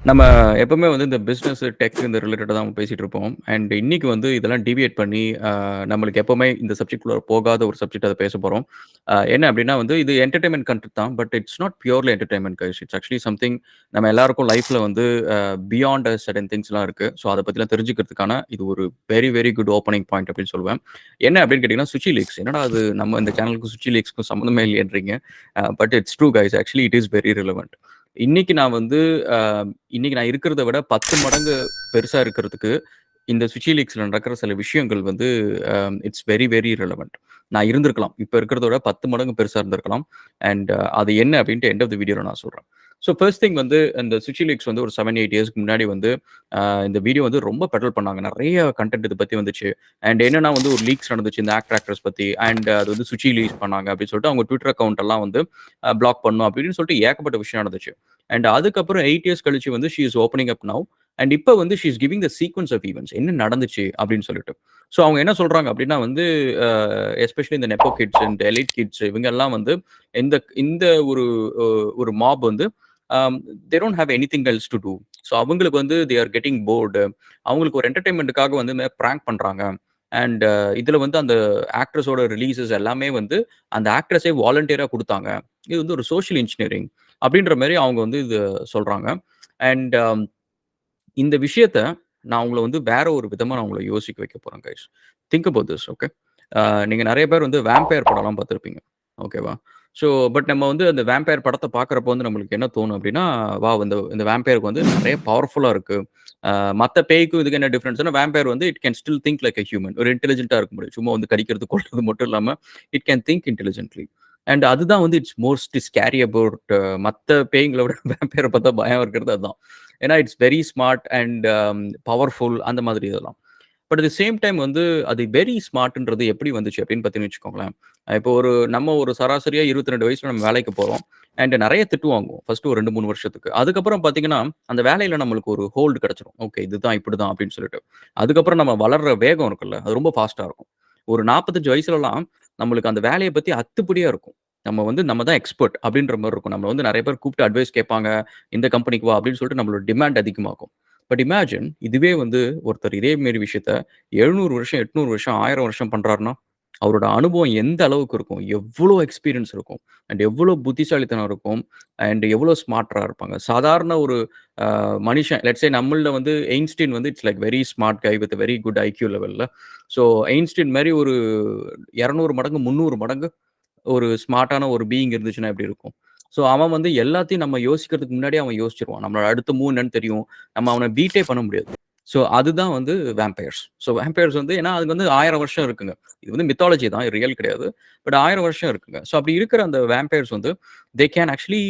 நம்ம எப்பவுமே வந்து இந்த பிசினஸ், டெக் இந்த ரிலேட்டடா தான் பேசிட்டு இருப்போம். அண்ட் இன்னைக்கு வந்து இதெல்லாம் டீவியேட் பண்ணி நம்மளுக்கு எப்பவுமே இந்த சப்ஜெக்ட் குள்ள போகாத ஒரு சப்ஜெக்ட் அத பேச போறோம். என்ன அப்டின்னா வந்து இது என்டர்டெயின்மென்ட் கன்டென்ட் தான். But it's not purely entertainment guys. It's actually something நம்ம எல்லாருக்கும் லைஃப்ல வந்து பியாண்ட் சர்டன் திங்ஸ்லாம் இருக்கு. ஸோ அத பத்திலாம் தெரிஞ்சுக்கிறதுக்கான இது ஒரு very, very good opening point அப்டின்னு சொல்லுவேன். என்ன அப்டின்னு கேட்டீங்கன்னா, சுச்சி லீக்ஸ். என்னடா அது நம்ம இந்த சேனலுக்கும் சுச்சி லீக்ஸ்க்கும் சம்மந்தமே இல்லையேன்றீங்க. But it's true guys. Actually it is very relevant. இன்னைக்கு நான் வந்து அ இன்னைக்கு நான் இருக்கிறத விட 10 மடங்கு பெருசா இருக்கிறதுக்கு, இந்த சுச்சி லீக்ஸ்ல நடக்கிற சில விஷயங்கள் வந்து இட்ஸ் வெரி, வெரி ரெலவன்ட். நான் இருந்திருக்கலாம். இப்ப இருக்கிறத விட 10 மடங்கு பெருசா இருந்திருக்கலாம். அண்ட் அது என்ன அப்டின்ட்டு எண்ட் ஆஃப் த வீடியோல நான் சொல்றேன். ஸோ ஃபர்ஸ்ட் திங் வந்து இந்த சுச்சி லீக்ஸ் வந்து ஒரு 7, 8 இயர்ஸ்க்கு முன்னாடி வந்து இந்த வீடியோ வந்து ரொம்ப பெடல் பண்ணாங்க. நெறைய கன்டென்ட் இத பத்தி வந்துச்சு. அண்ட் என்னன்னா வந்து ஒரு லீக்ஸ் நடந்துச்சு இந்த ஆக்டர்ஸ் பத்தி. அண்ட் அது வந்து சுச்சி லீக்ஸ் பண்ணாங்க அப்டின்னு சொல்லிட்டு அவங்க ட்விட்டர் அக்கவுண்ட் எல்லாம் வந்து பிளாக் பண்ணணும் அப்டின்னு சொல்லிட்டு ஏகப்பட்ட விஷயம் நடந்துச்சு. அண்ட் அதுக்கப்புறம் 8 இயர்ஸ் கழிச்சு வந்து she is opening up now. And இப்ப வந்து she is giving the sequence of events. என்ன நடந்துச்சு அப்படின்னு சொல்லிட்டு. ஸோ அவங்க என்ன சொல்றாங்க அப்படின்னா வந்து எஸ்பெஷலி இந்த nepo kids and elite kids இவங்க எல்லாம் வந்து இந்த இந்த ஒரு ஒரு மாப் வந்து they don't have anything else to do. So அவங்களுக்கு வந்து தே ஆர் கெட்டிங் போர்டு. அவங்களுக்கு ஒரு என்டர்டைன்மெண்ட்டுக்காக வந்து பிராங்க் பண்றாங்க. அண்ட் இதுல வந்து அந்த ஆக்ட்ரஸோட ரிலீசஸ் எல்லாமே வந்து அந்த ஆக்ட்ரஸே வாலண்டியரா குடுத்தாங்க. இது வந்து ஒரு சோஷியல் இன்ஜினியரிங் அப்படின்ற மாரி அவங்க வந்து இது சொல்றாங்க. அண்ட் இந்த விஷயத்த நான் உங்கள வந்து வேற ஒரு விதமா நான் உங்கள யோசிக்க வைக்க போறேன் guys. Think about this okay. நீங்க நெறைய பேர் வந்து வேம்பயர் படம்லாம் பார்த்திருப்பீங்க. ஓகேவா? ஸோ பட் நம்ம வந்து அந்த வேம்பயர் படத்த பார்க்குறப்போ வந்து நம்மளுக்கு என்ன தோணும் அப்டின்னா, வாவ்! இந்த இந்த வேம்பயருக்கு வந்து நெறைய பவர்ஃபுல்லா இருக்கு. மத்த பேய்க்கும் இதுக்கும் என்ன டிஃபரன்ஸ்னா, வேம்பயர் வந்து it can still think like a human. ஒரு இன்டெலிஜென்ட்டா இருக்க முடியும். சும்மா வந்து கடிக்கிறது, கொல்றது மட்டும் இல்லாம, it can think intelligently. And அதுதான் வந்து இட்ஸ் மோஸ்ட் ஸ்கேரி அபௌட் மத்த பேய்ங்கள விட வேம்பயர பார்த்தா பயம் இருக்கிறது அதுதான். ஏன்னா it's very smart and powerful அந்த மாதிரி இதெல்லாம். But at the same time வந்து அது வெரி ஸ்மார்ட்ன்றது எப்படி வந்துச்சு அப்படின்னு பார்த்தீங்கன்னு வச்சுக்கோங்களேன். இப்போ நம்ம ஒரு சராசரியா 22 வயசுல நம்ம வேலைக்கு போறோம். அண்ட் நெறைய திட்டு வாங்குவோம். ஃபர்ஸ்ட் ஒரு 2, 3 வருஷத்துக்கு. அதுக்கப்புறம் பார்த்தீங்கன்னா, அந்த வேலையில நம்மளுக்கு ஒரு ஹோல்டு கிடைச்சிரும். ஓகே இதுதான் இப்படிதான் அப்படின்னு சொல்லிட்டு. அதுக்கப்புறம் நம்ம வளர்ற வேகம் இருக்குல்ல, அது ரொம்ப ஃபாஸ்ட்டா இருக்கும். ஒரு 45 வயசுலலாம் நம்மளுக்கு அந்த வேலைய பத்தி அத்துப்படியா இருக்கும். நம்ம தான் எக்ஸ்பெர்ட் அப்படின்ற மாரி இருக்கும். நம்மள வந்து நெறைய பேர் கூப்பிட்டு அட்வைஸ் கேட்பாங்க. இந்த கம்பெனிக்கு வா அப்படின்னு சொல்லிட்டு நம்மளோட டிமாண்ட் அதிகமாகும். பட் இமேஜின் இதுவே வந்து ஒருத்தர் இதே மாரி விஷயத்த 700 வருஷம், 800 வருஷம், 1000 வருஷம் பண்றாருன்னா, அவரோட அனுபவம் எந்த அளவுக்கு இருக்கும்? எவ்ளோ எக்ஸ்பீரியன்ஸ் இருக்கும்? அண்ட் எவ்ளோ புத்திசாலித்தனம் இருக்கும்? அண்ட் எவ்ளோ ஸ்மார்ட்டரா இருப்பாங்க? சாதாரண ஒரு மனுஷன் லெட்ஸ் சே நம்மள்ல வந்து எயின்ஸ்டீன் வந்து it's like very smart guy with very good IQ லெவல்ல. ஸோ எயின்ஸ்டீன் மாரி ஒரு 200 மடங்கு, 300 மடங்கு ஒரு ஸ்மார்ட்டான ஒரு பீயிங் இருந்துச்சுன்னா எப்படி இருக்கும்? ஸோ அவன் வந்து எல்லாத்தையும் நம்ம யோசிக்கிறதுக்கு முன்னாடியே அவன் யோசிச்சுருவான். நம்மளோட அடுத்த மூவ் என்னன்னு தெரியும். நம்ம அவன பீட்டே பண்ண முடியாது. ஸோ அதுதான் வந்து வேம்பயர்ஸ். ஸோ வேம்பயர்ஸ் வந்து ஏன்னா அதுக்கு வந்து 1000 வருஷம் இருக்குங்க. இது வந்து மித்தாலஜி தான். ரியல் கிடையாது. பட் 1000 வருஷம் இருக்குங்க. ஸோ அப்படி இருக்கிற அந்த வேம்பயர்ஸ் வந்து they can actually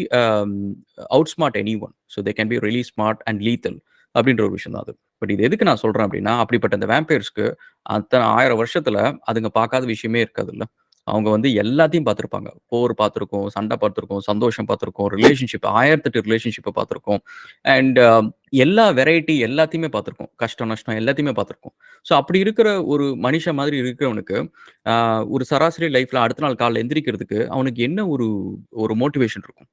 out smart anyone. So they can be really smart and lethal அப்படின்ற ஒரு விஷயம் தான் அது. பட் இது எதுக்கு நான் சொல்றேன் அப்படின்னா, அப்படிப்பட்ட அந்த வேம்பயர்ஸ்க்கு அத்தன 1000 வருஷத்துல அதுங்க பார்க்காத விஷயமே இருக்காதுல்ல. அவங்க வந்து எல்லாத்தையும் பார்த்திருப்பாங்க. போர் பார்த்திருக்கோம், சண்டை பார்த்திருக்கோம், சந்தோஷம் பார்த்திருக்கோம், ரிலேஷன்ஷிப் 1008 ரிலேஷன்ஷிப்ப பார்த்திருக்கோம். அண்ட் எல்லா வெரைட்டி எல்லாத்தையுமே பார்த்திருக்கோம். கஷ்டம், நஷ்டம் எல்லாத்தையுமே பார்த்திருக்கோம். ஸோ அப்படி இருக்கிற ஒரு மனுஷன் மாதிரி இருக்கிறவனுக்கு, அ ஒரு சராசரி லைஃப்ல அடுத்த நாள் காலைல எந்திரிக்கிறதுக்கு அவனுக்கு என்ன ஒரு ஒரு மோட்டிவேஷன் இருக்கும்?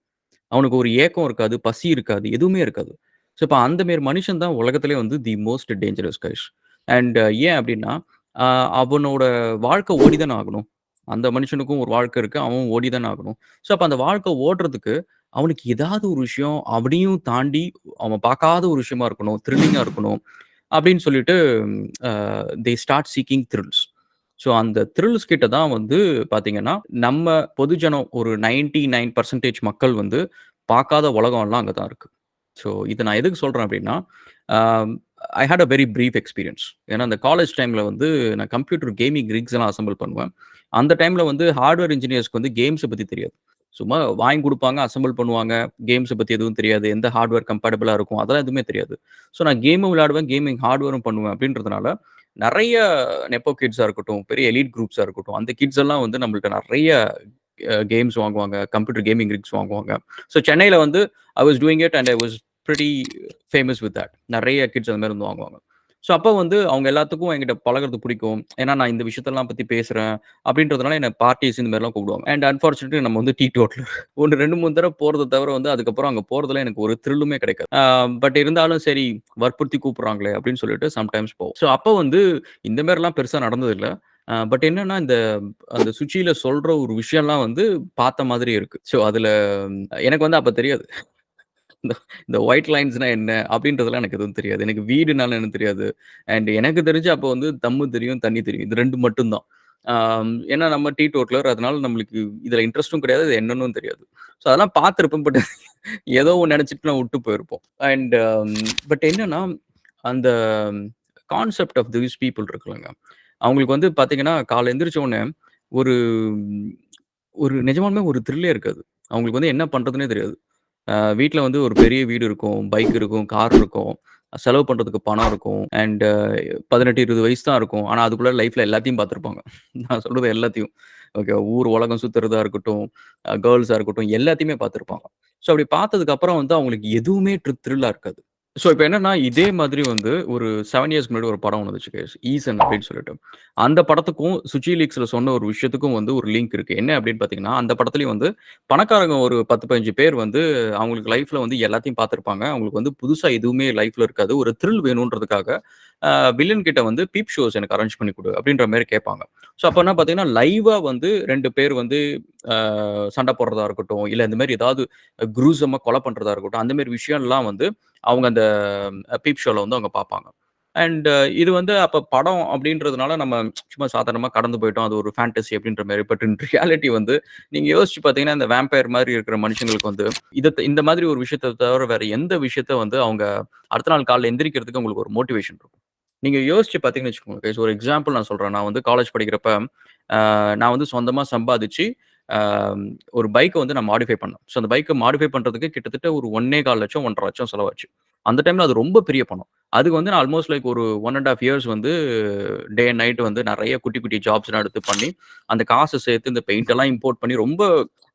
அவனுக்கு ஒரு ஏக்கம் இருக்காது, பசி இருக்காது, எதுவுமே இருக்காது. ஸோ இப்ப அந்த மாரி மனுஷன் தான் உலகத்திலேயே வந்து the most dangerous guys. And ஏன் அப்டின்னா, அ அவனோட வாழ்க்கை ஓடி தானே ஆகணும். அந்த மனுஷனுக்கும் ஒரு வாழ்க்கை இருக்கு. அவன் ஓடி தானே ஆகணும். ஸோ அப்ப அந்த வாழ்க்கை ஓடுறதுக்கு அவனுக்கு ஏதாவது ஒரு விஷயம் அவனையும் தாண்டி அவன் பார்க்காத ஒரு விஷயமா இருக்கணும். த்ரில்லிங்கா இருக்கணும். அப்டின்னு சொல்லிட்டு uh they start seeking thrills. So அந்த த்ரில்ஸ் கிட்ட தான் வந்து பார்த்தீங்கன்னா, நம்ம பொதுஜனம் ஒரு 99% மக்கள் வந்து பார்க்காத உலகம்லாம் அங்க தான் இருக்கு. ஸோ இத நான் எதுக்கு சொல்றேன் அப்டின்னா, uh I hate uh very brief experience. ஏன்னா, அந்த காலேஜ் டைம்ல வந்து நான் கம்ப்யூட்டர் கேமிங் ரிக்ஸ்லாம் அசெம்பிள் பண்ணுவேன். அந்த டைம்ல வந்து ஹார்ட்வேர் இன்ஜினியர்ஸ்க்கு வந்து கேம்ஸ பத்தி தெரியாது. சும்மா வாங்கி குடுப்பாங்க, அசெம்பிள் பண்ணுவாங்க. கேம்ஸ பத்தி எதுவும் தெரியாது. எந்த ஹார்ட்வேர் கம்பேட்டபிளா இருக்கும். அதெல்லாம் எதுவுமே தெரியாது. ஸோ நான் கேமும் விளையாடுவேன், கேமிங் ஹார்ட்வேரும் பண்ணுவேன் அப்டின்றதுனால, நெறைய நெப்போ கிட்ஸா இருக்கட்டும், பெரிய எலிட் குரூப்ஸா இருக்கட்டும், அந்த கிட்ஸ் எல்லாம் வந்து நம்மள்ட்ட நெறைய கேம்ஸ் வாங்குவாங்க. கம்ப்யூட்டர் கேமிங் ரிக்ஸ் வாங்குவாங்க. ஸோ சென்னையில வந்து I was doing it and I was pretty famous with that. நெறைய கிட்ஸ் அந்த மாரி வந்து வாங்குவாங்க. ஸோ, அப்ப வந்து அவங்க எல்லாத்துக்கும் என்கிட்ட பழகுறது பிடிக்கும். ஏன்னா, நான் இந்த விஷயத்தெல்லாம் பத்தி பேசுறேன் அப்படின்றதுனால என்ன பார்ட்டீஸ் இந்த மாரிலாம் கூப்பிடுவாங்க. அண்ட் அன்பார்ச்சுனேட்லி நம்ம வந்து டீட்டோட்டலர். ஒண்ணு 2, 3 தடவ போறத தவிர வந்து அதுக்கப்புறம் அங்க போறதுல எனக்கு ஒரு த்ரில்லுமே கிடைக்காது. பட் இருந்தாலும் சரி வற்புறுத்தி கூப்பிடுறாங்களே அப்படின்னு சொல்லிட்டு சம்டைம்ஸ் போவோம். ஸோ, அப்ப வந்து இந்த மாரிலாம் பெருசா நடந்ததில்ல. பட் என்னன்னா, அந்த சுச்சியில சொல்ற ஒரு விஷயம்லாம் வந்து பார்த்த மாதிரி இருக்கு. ஸோ, அதுல எனக்கு வந்து அப்ப தெரியாது. இந்த இந்த ஒயிட் லைன்ஸ்னா என்ன? அப்படின்றதெல்லாம் எனக்கு எதுவும் தெரியாது. எனக்கு வீடுனாலும் என்னன்னு தெரியாது. அண்ட் எனக்கு தெரிஞ்சு அப்போ வந்து தம்மு தெரியும், தண்ணி தெரியும். இது 2 மட்டும் தான். ஏன்னா நம்ம டீடோட்டலர் அதனால நம்மளுக்கு இதுல இன்ட்ரெஸ்ட்டும் கிடையாது. இது என்னன்னும் தெரியாது. ஸோ அதெல்லாம் பார்த்திருப்பேன். பட் ஏதோ ஒண்ணு நெனச்சுட்டு நான் உட்டு போயிருப்போம். அண்ட் பட் என்னன்னா, அந்த கான்செப்ட் ஆஃப் தீஸ் பீப்பிள் இருக்குல்லங்க. அவங்களுக்கு வந்து பார்த்தீங்கன்னா, காலைல எந்திரிச்ச உடனே ஒரு ஒரு நிஜமாலுமே ஒரு த்ரில்லே இருக்காது. அவங்களுக்கு வந்து என்ன பண்றதுன்னே தெரியாது. வீட்ல வந்து ஒரு பெரிய வீடு இருக்கும், பைக் இருக்கும், கார் இருக்கும். செலவு பண்றதுக்கு பணம் இருக்கும். அண்ட் 18, 20 வயசு தான் இருக்கும். ஆனா, அதுக்குள்ள லைஃப்ல எல்லாத்தையும் பார்த்திருப்பாங்க. நான் சொல்றது எல்லாத்தையும். ஓகே. ஊர் உலகம் சுத்துறதா இருக்கட்டும், கேர்ல்ஸா இருக்கட்டும், எல்லாத்தையுமே பார்த்திருப்பாங்க. ஸோ, அப்படி பார்த்ததுக்கு அப்புறம் வந்து அவங்களுக்கு எதுவுமே த்ரில்லா இருக்காது. ஸோ, இப்ப என்னன்னா, இதே மாதிரி வந்து ஒரு 7 இயர்ஸ்க்கு முன்னாடி ஒரு படம் வந்துச்சு கைஸ். ஈசன் அப்படின்னு சொல்லிட்டு. அந்த படத்துக்கும் சுச்சி லீக்ஸ்ல சொன்ன ஒரு விஷயத்துக்கும் வந்து ஒரு லிங்க் இருக்கு. என்ன அப்படின்னு பார்த்தீங்கன்னா, அந்த படத்திலேயும் வந்து பணக்காரங்க ஒரு 10, 15 பேர் வந்து அவங்களுக்கு லைஃப்ல வந்து எல்லாத்தையும் பார்த்திருப்பாங்க. அவங்களுக்கு வந்து புதுசா எதுவுமே லைஃப்ல இருக்காது. ஒரு த்ரில் வேணுன்றதுக்காக வில்லன் கிட்ட வந்து பீப் ஷோஸ் எனக்கு அரேஞ்ச் பண்ணி குடு அப்படின்ற மாரி கேட்பாங்க. ஸோ அப்ப என்ன பார்த்தீங்கன்னா, லைவா வந்து 2 பேர் வந்து சண்டை போடுறதா இருக்கட்டும், இல்ல இந்த மாரி ஏதாவது குரூசமா கொலை பண்றதா இருக்கட்டும், அந்த மாரி விஷயம்லாம் வந்து அவங்க அந்த பீப் ஷோல வந்து அவங்க பார்ப்பாங்க. அண்ட் இது வந்து அப்ப படம் அப்படின்றதுனால நம்ம சும்மா சாதாரணமா கடந்து போயிட்டோம். அது ஒரு ஃபேண்டஸி அப்படின்ற மாரி. பட் இன் ரியாலிட்டி வந்து நீங்க யோசிச்சு பார்த்தீங்கன்னா, இந்த வேம்பயர் மாரி இருக்கிற மனுஷங்களுக்கு வந்து இந்த மாதிரி ஒரு விஷயத்த தவிர வேற எந்த விஷயத்த வந்து அவங்க அடுத்த நாள் காலைல எந்திரிக்கிறதுக்கு உங்களுக்கு ஒரு மோட்டிவேஷன் இருக்கும். நீங்க யோசிச்சு பார்த்தீங்கன்னு வச்சுக்கோங்க கைஸ். ஒரு எக்ஸாம்பிள் நான் சொல்றேன். நான் வந்து காலேஜ் படிக்கிறப்ப, நான் வந்து சொந்தமா சம்பாதிச்சு, அ ஒரு பைக்க வந்து நான் மாடிஃபை பண்ணேன். ஸோ அந்த பைக்க மாடிஃபை பண்றதுக்கு கிட்டத்தட்ட ஒரு 1,4,00,000 1,50,000 செலவாச்சு. அந்த டைம்ல அது ரொம்ப பெரிய பணம். அதுக்கு வந்து நான் ஆல்மோஸ்ட் லைக் ஒரு 1 1/2 இயர்ஸ் வந்து டே அண்ட் நைட் வந்து நெறைய குட்டி, குட்டி ஜாப்ஸ்லாம் எடுத்து பண்ணி, அந்த காச சேர்த்து இந்த பெயிண்ட் எல்லாம் இம்போர்ட் பண்ணி ரொம்ப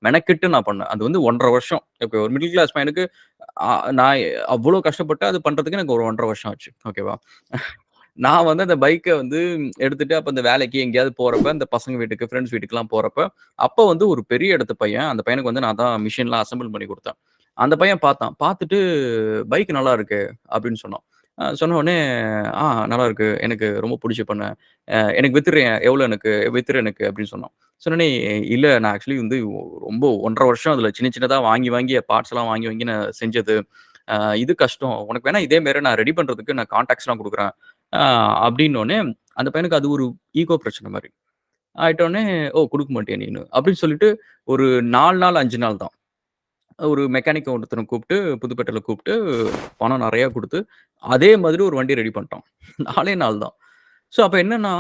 மெனக்கெட்டு நான் பண்ணேன். அது வந்து 1 1/2 வருஷம். ஓகே ஒரு மிடில் கிளாஸ் பையனுக்கு நான் அவ்ளோ கஷ்டப்பட்டு அது பண்றதுக்கு எனக்கு ஒரு 1 1/2 வருஷம் ஆச்சு. ஓகேவா? நான் வந்து அந்த பைக்க வந்து எடுத்துட்டு அப்ப அந்த வேலைக்கு எங்கேயாவது போறப்ப, இந்த பசங்க வீட்டுக்கு, ஃபிரெண்ட்ஸ் வீட்டுக்குலாம் போறப்ப, அப்ப வந்து ஒரு பெரிய இடத்து பையன். அந்த பையனுக்கு வந்து நான் தான் மிஷின்லாம் அசெம்பிள் பண்ணி குடுத்தேன். அந்த பையன் பார்த்தான். பார்த்துட்டு "பைக் நல்லா இருக்கு" அப்படின்னு சொன்னான். சொன்ன உடனே, நல்லா இருக்கு. எனக்கு ரொம்ப புடிச்சு பண்ணேன். எனக்கு வித்துடுறியா? எவ்வளோ எனக்கு? வித்துரு எனக்கு" அப்படின்னு சொன்னான். சொன்னோனே, "இல்ல நான் ஆக்சுவலி வந்து ரொம்ப 1 1/2 வருஷம் அதுல சின்ன சின்னதா வாங்கி வாங்கி பார்ட்ஸ்லாம் வாங்கி வாங்கி நான் செஞ்சது. இது கஷ்டம். உனக்கு வேணா இதே மாரி நான் ரெடி பண்றதுக்கு நான் கான்டாக்ட்ஸ்லாம் குடுக்குறேன்." அ அப்டின்னோனே, அந்த பையனுக்கு அது ஒரு ஈகோ பிரச்சனை மாரி. ஆயிட்டோனே, "ஓ! குடுக்க மாட்டியா நீனு?" அப்டின்னு சொல்லிட்டு ஒரு 4 நாள், 5 நாள் தான். ஒரு மெக்கானிக்க ஒருத்தன கூப்ட்டு, புதுப்பேட்டையில கூப்ட்டு, பணம் நெறையா குடுத்து, அதே மாதிரி ஒரு வண்டி ரெடி பண்ணிட்டான். 4 நாள் தான். ஸோ அப்ப என்னன்னா,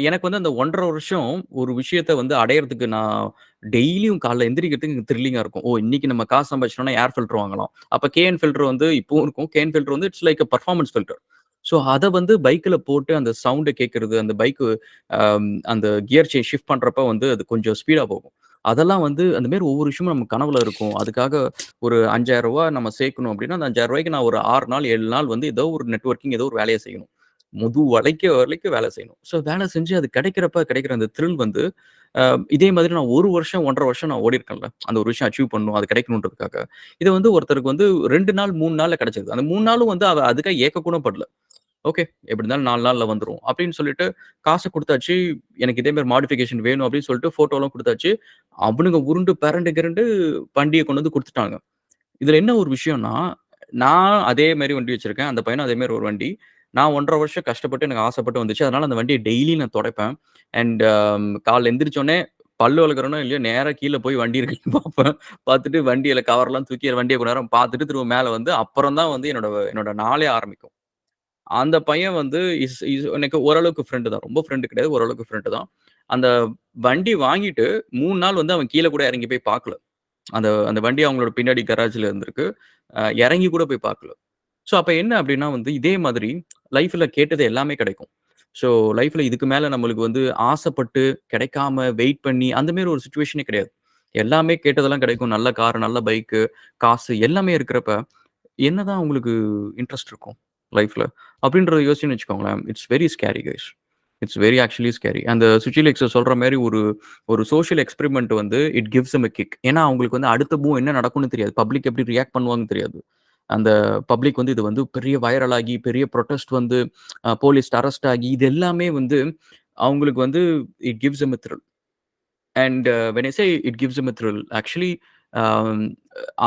எனக்கு வந்து அந்த 1 1/2 வருஷம் ஒரு விஷயத்த வந்து அடையறதுக்கு நான் டெய்லியும் காலைல எந்திரிக்கிறதுக்கு எனக்கு த்ரில்லிங்கா இருக்கும். ஓ! இன்னைக்கு நம்ம காசு சம்பாதிச்சுட்டோம்னா ஏர் ஃபில்டர் வாங்கலாம். அப்ப கேஎன் ஃபில்டர் வந்து இப்பவும் இருக்கும். கேஎன் ஃபில்டர் வந்து it's like a performance filter. So அத வந்து பைக்ல போட்டு அந்த சவுண்ட கேட்கறது, அந்த பைக்கு அந்த கியர் ஷிஃப்ட் பண்றப்ப வந்து அது கொஞ்சம் ஸ்பீடா போகும். அதெல்லாம் வந்து அந்த மாரி ஒவ்வொரு விஷயமும் நம்ம கனவுல இருக்கும். அதுக்காக ஒரு ரூ. 5,000 நம்ம சேர்க்கணும் அப்டின்னா, அந்த ரூ. 5,000க்கு நான் ஒரு 6 நாள், 7 நாள் வந்து ஏதோ ஒரு நெட்வொர்க்கிங் ஏதோ ஒரு வேலைய செய்யணும். வரைக்கும் வேலை செய்யணும். ஸோ வேலை செஞ்சு அது கிடைக்கிறப்ப கிடைக்கிற அந்த த்ரில் வந்து, அ இதே மாதிரி நான் 1 வருஷம், 1 1/2 வருஷம் நான் ஓடியிருக்கேன்ல. அந்த ஒரு விஷயம் அச்சீவ் பண்ணணும். அது கிடைக்கணுன்றதுக்காக. இது வந்து ஒருத்தருக்கு வந்து 2 நாள், 3 நாள்ல கிடைச்சது. அந்த 3 நாளும் வந்து அவ அதுக்காக ஏக்க கூட படல. ஓகே. எப்படி இருந்தாலும் 4 நாள்ல வந்துரும். அப்படின்னு சொல்லிட்டு காச குடுத்தாச்சு. எனக்கு இதே மாரி மாடிஃபிகேஷன் வேணும் அப்படின்னு சொல்லிட்டு ஃபோட்டோலாம் குடுத்தாச்சு. அவனுங்க உருண்டு பெரண்டு கிரண்டு வண்டிய கொண்டு வந்து குடுத்துட்டாங்க. இதுல என்ன ஒரு விஷயம்னா, நான் அதே மாரி வண்டி வச்சிருக்கேன். அந்த பையனும் அதே மாரி ஒரு வண்டி. நான் 1 1/2 வருஷம் கஷ்டப்பட்டு எனக்கு ஆசைப்பட்டு வந்துச்சு. அதனால அந்த வண்டிய டெய்லி நான் தொடைப்பேன். அண்ட் காலைல எந்திரிச்சோனே பல்லு வெளக்குறேனோ இல்லையோ நேரா கீழ போய் வண்டி இருக்கான்னு பார்ப்பேன். பார்த்துட்டு வண்டியில கவர்லாம் தூக்கி வண்டிய கொஞ்ச நேரம் பார்த்துட்டு திரும்ப மேல வந்து அப்புறம் தான் வந்து என்னோட என்னோட நாளே ஆரம்பிக்கும். அந்த பையன் வந்து இஸ் இஸ் எனக்கு ஓரளவுக்கு ஃப்ரெண்ட் தான். ரொம்ப ஃப்ரெண்ட் கிடையாது. ஓரளவுக்கு ஃப்ரெண்ட் தான். அந்த வண்டி வாங்கிட்டு 3 நாள் வந்து அவன் கீழ கூட இறங்கி போய் பார்க்கல. அந்த அந்த வண்டி அவங்களோட பின்னாடி கராஜ்ல இருந்திருக்கு. இறங்கி கூட போய் பார்க்கல. ஸோ அப்ப என்ன அப்டின்னா வந்து இதே மாதிரி லைஃப்ல கேட்டது எல்லாமே கிடைக்கும். ஸோ லைஃப்ல இதுக்கு மேல நம்மளுக்கு வந்து ஆசைப்பட்டு கிடைக்காம வெயிட் பண்ணி அந்த மாரி ஒரு சிச்சுவேஷனே கிடையாது. எல்லாமே கேட்டதெல்லாம் கிடைக்கும். நல்ல கார், நல்ல பைக்கு, காசு எல்லாமே இருக்கிறப்ப என்னதான் உங்களுக்கு இன்ட்ரெஸ்ட் இருக்கும்? லைஃப்ல. அப்படின்றத யோசிச்சீங்கன்னு வச்சுக்கோங்களேன், it's very scary guys. It's very actually scary. அந்த சுச்சிலிக்ஸ் சொல்ற மாரி ஒரு ஒரு சோசியல் எக்ஸ்பெரிமென்ட் வந்து it gives him a kick. ஏன்னா, அவங்களுக்கு வந்து அடுத்த மூவ் என்ன நடக்கும்னு தெரியாது. பப்ளிக் எப்படி ரியாக்ட் பண்ணுவாங்கன்னு தெரியாது. அந்த பப்ளிக் வந்து இது வந்து பெரிய வைரல் ஆகி, பெரிய புரொட்டஸ்ட் வந்து போலீஸ் அரெஸ்ட் ஆகி, இது எல்லாமே வந்து அவங்களுக்கு வந்து it gives him a thrill. And when I say it gives him a thrill, actually um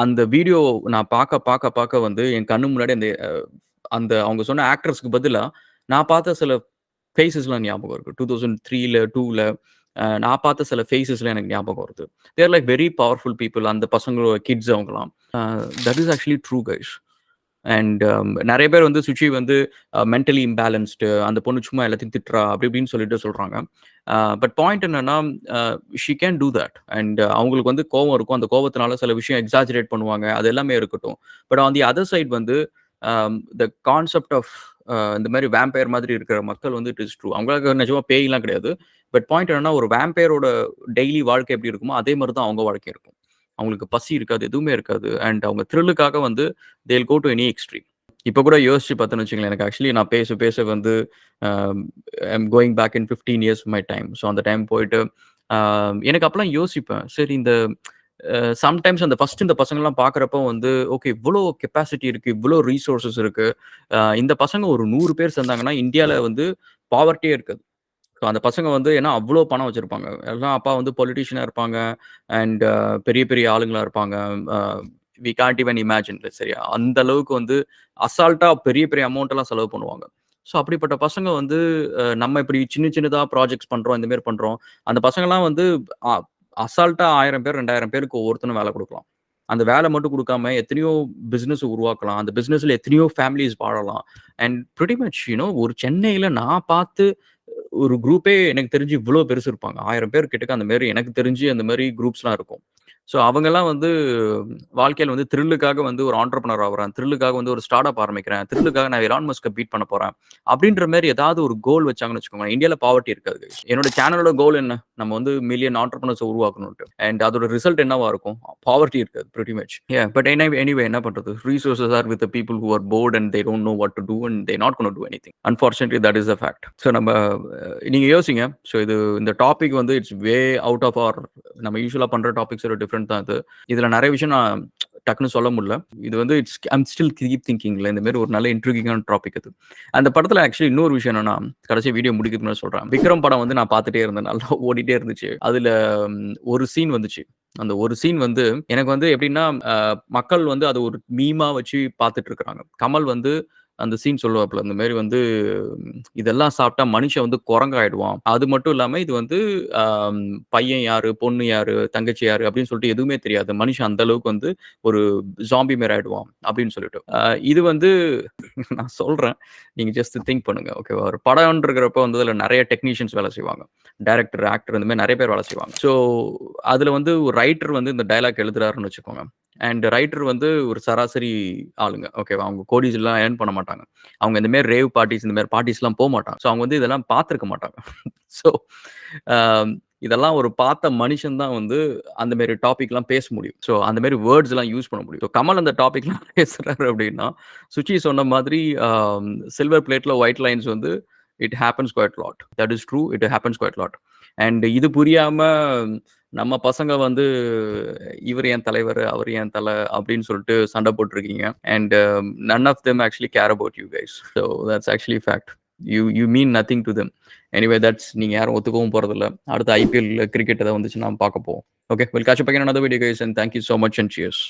அந்த வீடியோ நான் பாக்க வந்து என் கண்ணு முன்னாடி அந்த அந்த அவங்க சொன்ன ஆக்டர்ஸ்க்கு பதிலா, நான் பார்த்த சில ஃபேஸஸ்லாம் ஞாபகம் இருக்கு. 2003ல, 2ல நான் பார்த்த சில ஃபேஸஸ்லாம் எனக்கு ஞாபகம் வருது. They are like very powerful people. அந்த பசங்களோட கிட்ஸ் அவங்கலாம். That is actually true guys. And நெறைய பேர் வந்து சுச்சி வந்து மென்டலி இம்பேலன்ஸ்டு, அந்த பொண்ணு சும்மா எல்லாத்தையும் திட்டுறா, அப்படி இப்படின்னு சொல்லிட்டு சொல்றாங்க. பட் பாயிண்ட் என்னன்னா, uh she can do that. அண்ட் அவங்களுக்கு வந்து கோவம் இருக்கும். அந்த கோவத்தினால சில விஷயம் எக்ஸாஜரேட் பண்ணுவாங்க. அது எல்லாமே இருக்கட்டும். But on the other side வந்து த கான்செப்ட் ஆஃப் இந்த மாரி வேம்பயர் மாதிரி இருக்கிற மக்கள் வந்து இட் இஸ் ட்ரூ. அவங்களுக்கு நிஜமா பேய்லாம் கிடையாது. பட் பாயிண்ட் என்னன்னா, ஒரு வேம்பயரோட டெய்லி வாழ்க்கை எப்படி இருக்குமோ, அதே மாரி தான் அவங்க வாழ்க்கை இருக்கும். அவங்களுக்கு பசி இருக்காது, எதுவுமே இருக்காது. அண்ட் அவங்க த்ரில்லுக்காக வந்து they will go to any extreme. இப்ப கூட யோசிச்சு பார்த்தேன்னு வச்சுக்கங்களேன், எனக்கு ஆக்சுவலி நான் பேச பேச வந்து uh I am going back in 15 years my time. So அந்த டைம் போயிட்டு அ எனக்கு அப்பலாம் யோசிப்பேன். சரி இந்த சம்டைம்ஸ் அந்த ஃபர்ஸ்ட் இந்த பசங்கலாம் பார்க்குறப்போ வந்து, ஓகே இவ்ளோ கெப்பாசிட்டி இருக்கு, இவ்ளோ ரிசோர்ஸஸ் இருக்கு. இந்த பசங்க ஒரு 100 பேர் சேர்ந்தாங்கன்னா, இந்தியால வந்து பாவர்ட்டியே இருக்காது. ஸோ அந்த பசங்க வந்து ஏன்னா அவ்ளோ பணம் வச்சிருப்பாங்க. எல்லாம் அப்பா வந்து பொலிட்டிஷியனா இருப்பாங்க. அண்ட் பெரிய பெரிய ஆளுங்களா இருப்பாங்க. அ வி கான்ட் ஈவன் இமேஜின் சரியா? அந்த அளவுக்கு வந்து அசால்ட்டா பெரிய பெரிய அமௌண்ட் எல்லாம் செலவு பண்ணுவாங்க. ஸோ அப்படிப்பட்ட பசங்க வந்து நம்ம இப்படி சின்ன சின்னதா ப்ராஜெக்ட்ஸ் பண்றோம், இந்த மாரி பண்றோம். அந்த பசங்கலாம் வந்து அ அசால்ட்டா 1000 பேர், 2000 பேருக்கு ஒவ்வொருத்தனும் வேலை குடுக்கலாம். அந்த வேலை மட்டும் குடுக்காம எத்தனையோ பிசினஸ் உருவாக்கலாம். அந்த பிசினஸ்ல எத்தனையோ ஃபேமிலீஸ் வாழலாம். அண்ட் பிரிட்டி மச் ஒரு சென்னையில நான் பார்த்து ஒரு குரூப்பே எனக்கு தெரிஞ்சு இவ்ளோ பெருசு இருப்பாங்க. 1000 பேர் கிட்டக்க அந்த மாரி எனக்கு தெரிஞ்சு அந்த மாரி குரூப்ஸ்லாம் இருக்கும். ஸோ அவங்கலாம் வந்து வாழ்க்கையில வந்து த்ரில்லுக்காக வந்து ஒரு ஆன்டர்பிரினர் ஆவுறேன். த்ரில்லுக்காக வந்து ஒரு ஸ்டார்ட் அப் ஆரம்பிக்கிறேன். த்ரில்லுக்காக நான் எலான் மஸ்க்க பீட் பண்ண போறேன். அப்படின்ற மாரி ஏதாவது ஒரு கோல் வச்சாங்கன்னு வச்சுக்கோங்களேன். இந்தியால பாவர்ட்டி இருக்காது கைஸ். என்னோட சேனலோட கோல் என்ன? நம்ம வந்து மில்லியன் ஆன்டர்பிரினர்ஸ உருவாக்கணும்ன்ட்டு. அண்ட் அதோட ரிசல்ட் என்னவா இருக்கும்? பாவர்ட்டி இருக்காது பிரிட்டி மச். பட் எனிவே என்ன பண்றது? Resources are with the people who are bored and they don't know what to do and they not gonna do anything. Unfortunately that is the fact. So நம்ம நீங்க யோசிங்க. So இது இந்த topic வந்து it's way out of our நம்ம யூசுவலா பண்ற டாபிக்ஸோட different தான் இது. இதுல நெறைய விஷயம் நான் டக்குன்னு சொல்ல முடியல. இது வந்து ஐம் ஸ்டில் கீப் திங்கிங்ல இந்த மாரி ஒரு நல்ல இன்ட்ரிகிங்கான டாபிக் இது. அந்த படத்துல ஆக்சுவலி இன்னொரு விஷயம் என்னன்னா, கடைசியா வீடியோ முடிக்கிறதுக்கு முன்னாடி சொல்றேன். விக்ரம் படம் வந்து நான் பார்த்துட்டே இருந்தேன். நல்லா ஓடிட்டே இருந்துச்சு. அதுல ஒரு சீன் வந்துச்சு. அந்த ஒரு சீன் வந்து எனக்கு வந்து எப்படின்னா, மக்கள் வந்து அத ஒரு மீமா வச்சு பார்த்துட்டு இருக்காங்க. கமல் வந்து அந்த சீன் சொல்லுவாப்புல. இந்த மாரி வந்து இதெல்லாம் சாப்பிட்டா மனுஷன் வந்து குரங்காயிடுவான். அது மட்டும் இல்லாம இது வந்து அ பையன் யாரு, பொண்ணு யாரு, தங்கச்சி யாரு அப்படின்னு சொல்லிட்டு எதுவுமே தெரியாது. மனுஷன் அந்த அளவுக்கு வந்து ஒரு ஸாம்பி மாரி ஆயிடுவான் அப்படின்னு சொல்லிட்டு. இது வந்து நான் சொல்றேன். நீங்க ஜஸ்ட் திங்க் பண்ணுங்க. ஓகேவா? ஒரு படம்ன்றக்கிறப்ப வந்து அதுல நெறைய டெக்னீஷியன்ஸ் வேலை செய்வாங்க. டைரக்டர், ஆக்டர் இந்த மாரி நெறைய பேர் வேலை செய்வாங்க. ஸோ அதுல வந்து ஒரு ரைட்டர் வந்து இந்த டயலாக் எழுதுறாருன்னு வச்சுக்கோங்க. அண்ட் ரைட்டர் வந்து ஒரு சராசரி ஆளுங்க. ஓகேவா? அவங்க கோடிஸ்லாம் ஏர்ன் பண்ண மாட்டாங்க. அவங்க இந்த மாரி ரேவ் பார்ட்டீஸ் இந்த மாரி பார்ட்டீஸ்லாம் போமாட்டாங்க. ஸோ அவங்க வந்து இதெல்லாம் பார்த்திருக்க மாட்டாங்க. ஸோ அ இதெல்லாம் ஒரு பார்த்த மனுஷன் தான் வந்து அந்த மாரி டாபிக்லாம் பேச முடியும். ஸோ அந்த மாரி வேர்ட்ஸ்லாம் யூஸ் பண்ண முடியும். ஸோ கமல் அந்த டாபிக்லாம் பேசுறாரு அப்டின்னா, சுச்சி சொன்ன மாதிரி சில்வர் பிளேட்ல ஒயிட் லைன்ஸ் வந்து it happens quite lot. That is true. It happens quite lot. And இது புரியாம நம்ம பசங்க வந்து இவரு என் தலைவரு, அவரு என் தல அப்டின்னு சொல்லிட்டு சண்ட போட்டுருக்கீங்க. And none of them actually care about you guys. So that's actually fact. You mean nothing to them. Anyway that's நீங்க யாரும் ஒத்துக்கவும் போறதில்ல. அடுத்து ஐபிஎல் கிரிக்கெட் ஏதாவது வந்துச்சுன்னா பார்க்க போவோம். Okay. Will catch up again another video guys and thank you so much and cheers.